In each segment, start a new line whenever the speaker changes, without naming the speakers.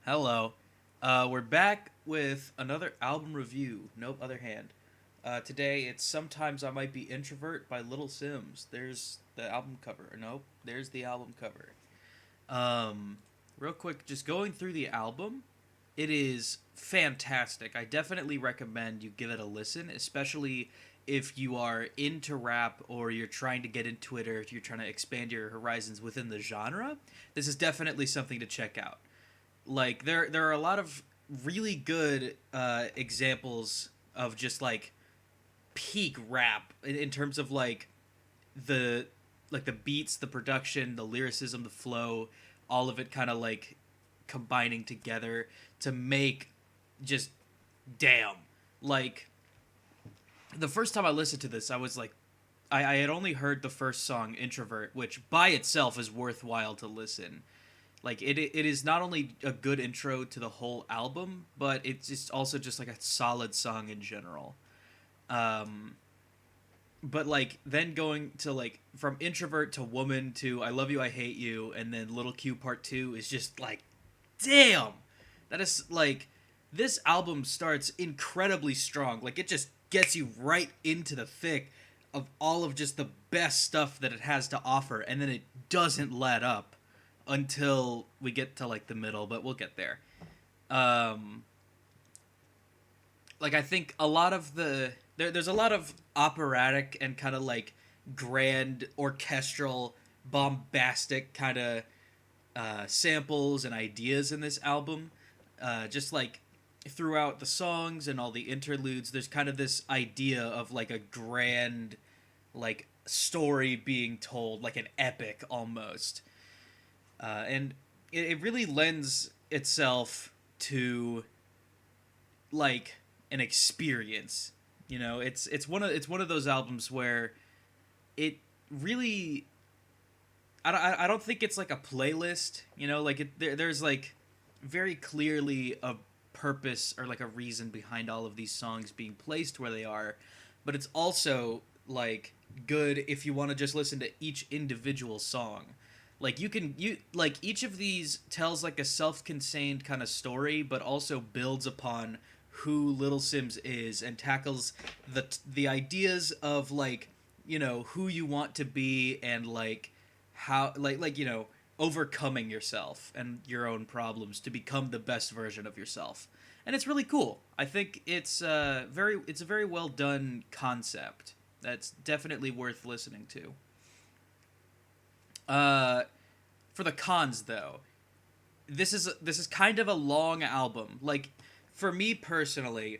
Hello. We're back with another album review. Nope, other hand. Today it's Sometimes I Might Be Introvert by Little Simz. There's the album cover. Nope, there's the album cover. Um, Real quick, just going through the album, it is fantastic. I definitely recommend you give it a listen, especially if you are into rap or you're trying to get into it or if you're trying to expand your horizons within the genre. This is definitely something to check out. Like there are a lot of really good examples of just like peak rap in terms of the the beats, the production, the lyricism, the flow, all of it kind of like combining together to make just damn. Like the first time I listened to this, I was like I had only heard the first song Introvert, which by itself is worthwhile to listen. Like it is not only a good intro to the whole album, but it's just also just like a solid song in general. Um, but like then going to like from Introvert to Woman to I Love You I Hate You and then Little Q Part 2 is just like damn. That is like this album starts incredibly strong. Like it just gets you right into the thick of all of just the best stuff that it has to offer and then it doesn't let up until we get to like the middle, but we'll get there. Um like I think a lot of there's a lot of operatic and kind of like grand orchestral bombastic kind of samples and ideas in this album. Just like throughout the songs and all the interludes, there's kind of this idea of like a grand like story being told, like an epic almost. And it really lends itself to like an experience. You know, it's one of those albums where it really I don't think it's like a playlist. You know, like there's like very clearly a purpose or like a reason behind all of these songs being placed where they are, but it's also like good if you want to just listen to each individual song. Like you like each of these tells like a self-contained kind of story, but also builds upon who Little Simz is and tackles the ideas of like who you want to be and like how overcoming yourself and your own problems to become the best version of yourself. And it's really cool. I think it's a very well done concept that's definitely worth listening to. uh for the cons though, this is kind of a long album. Like for me personally,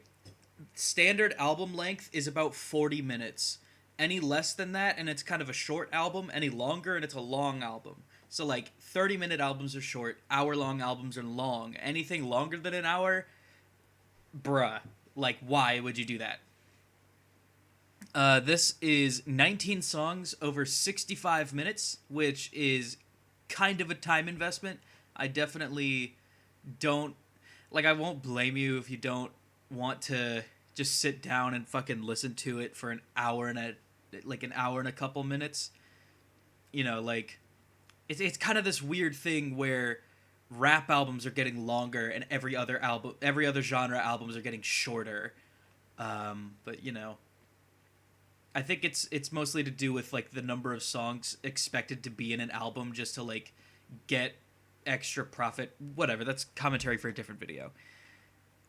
standard album length is about 40 minutes. Any less than that and it's kind of a short album, any longer and it's a long album. So like 30-minute albums are short, hour-long albums are long. Anything longer than an hour, bruh, like why would you do that? This is 19 songs over 65 minutes, which is kind of a time investment. I definitely don't like. I won't blame you if you don't want to just sit down and fucking listen to it for an hour and a couple minutes. You know, like it's kind of this weird thing where rap albums are getting longer and every other genre albums are getting shorter. But I think it's mostly to do with like the number of songs expected to be in an album just to like get extra profit. Whatever, that's commentary for a different video.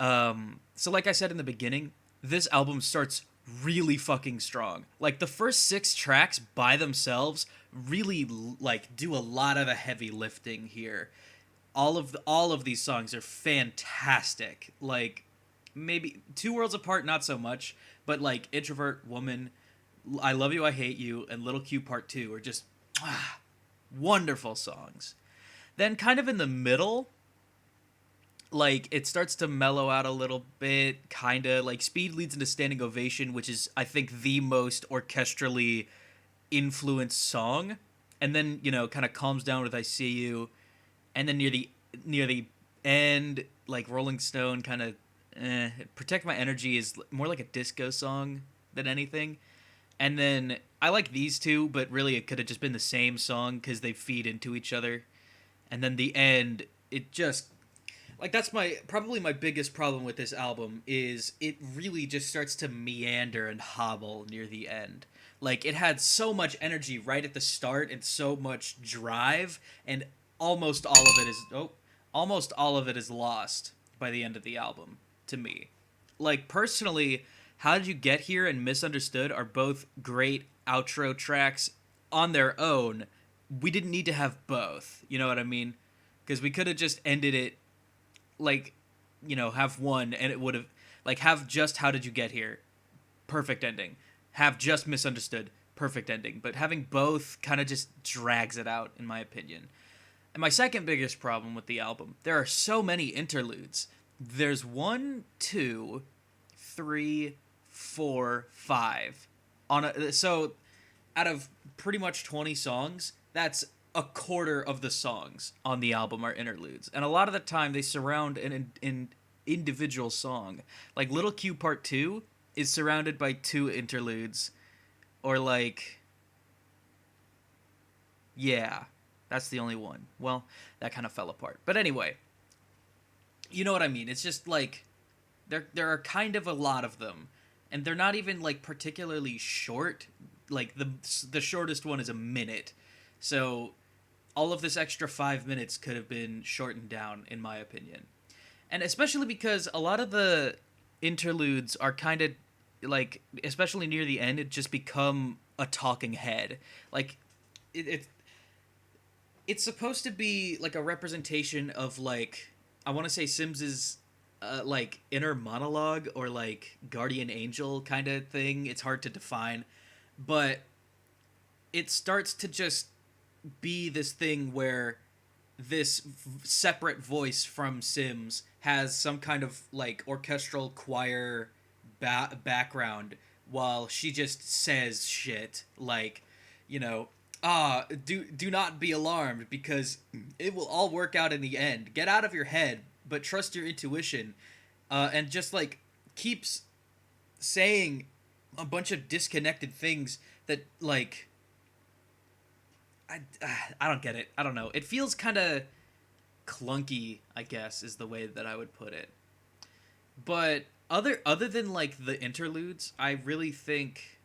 So like I said in the beginning, this album starts really fucking strong. Like the first 6 tracks by themselves really like do a lot of the heavy lifting here. All of these songs are fantastic. Like maybe Two Worlds Apart not so much, but like Introvert, Woman, I Love You I Hate You and Little Q Part 2 are just wonderful songs. Then kind of in the middle, like it starts to mellow out a little bit, kind of like Speed leads into Standing Ovation, which is I think the most orchestrally influenced song, and then kind of calms down with I See You, and then near the end, like Rolling Stone kind of Protect My Energy is more like a disco song than anything. And then I like these two, but really it could have just been the same song because they feed into each other. and then the end, it just like that's my probably my biggest problem with this album is it really just starts to meander and hobble near the end. Like it had so much energy right at the start and so much drive, and almost all of it is almost all of it is lost by the end of the album to me. Like personally, How Did You Get Here and Misunderstood are both great outro tracks on their own. We didn't need to have both. You know what I mean? Because we could have just ended it like, have one and it would have like have just How Did You Get Here, perfect ending. Have just Misunderstood, perfect ending. But having both kind of just drags it out, in my opinion. And my second biggest problem with the album, there are so many interludes. There's one, two, three, four, five. So out of pretty much 20 songs, that's a quarter of the songs on the album are interludes. And a lot of the time they surround an individual song. Like Little Q Part 2 is surrounded by two interludes. Or like, yeah, that's the only one. Well, that kind of fell apart. But anyway, you know what I mean. It's just like there are kind of a lot of them, and they're not even like particularly short. Like the shortest one is a minute. So all of this extra 5 minutes could have been shortened down, in my opinion. And especially because a lot of the interludes are kind of like, especially near the end, it just become a talking head. Like it it's supposed to be like a representation of like, I want to say Sims's like inner monologue or like guardian angel kind of thing. It's hard to define, but it starts to just be this thing where this separate voice from Simz has some kind of like orchestral choir background while she just says shit like, you know, do not be alarmed because it will all work out in the end. Get out of your head, but trust your intuition. And just like keeps saying a bunch of disconnected things that like I I don't get it. I don't know. It feels kind of clunky, I guess is the way that I would put it. But other than like the interludes, I really think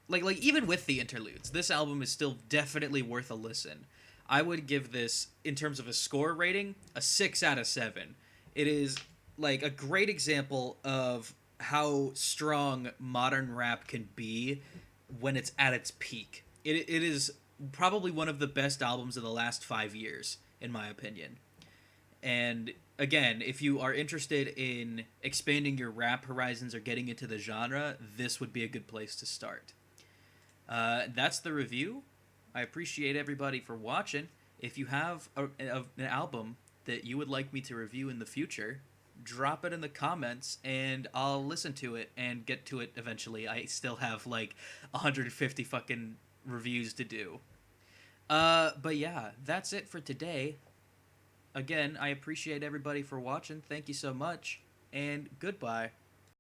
like even with the interludes, this album is still definitely worth a listen. I would give this, in terms of a score rating, a 6 out of 7. It is like a great example of how strong modern rap can be when it's at its peak. It is probably one of the best albums of the last 5 years, in my opinion. And again, if you are interested in expanding your rap horizons or getting into the genre, this would be a good place to start. That's the review. I appreciate everybody for watching. If you have an album that you would like me to review in the future, drop it in the comments and I'll listen to it and get to it eventually. I still have like 150 fucking reviews to do. But yeah, that's it for today. Again, I appreciate everybody for watching. Thank you so much, and goodbye.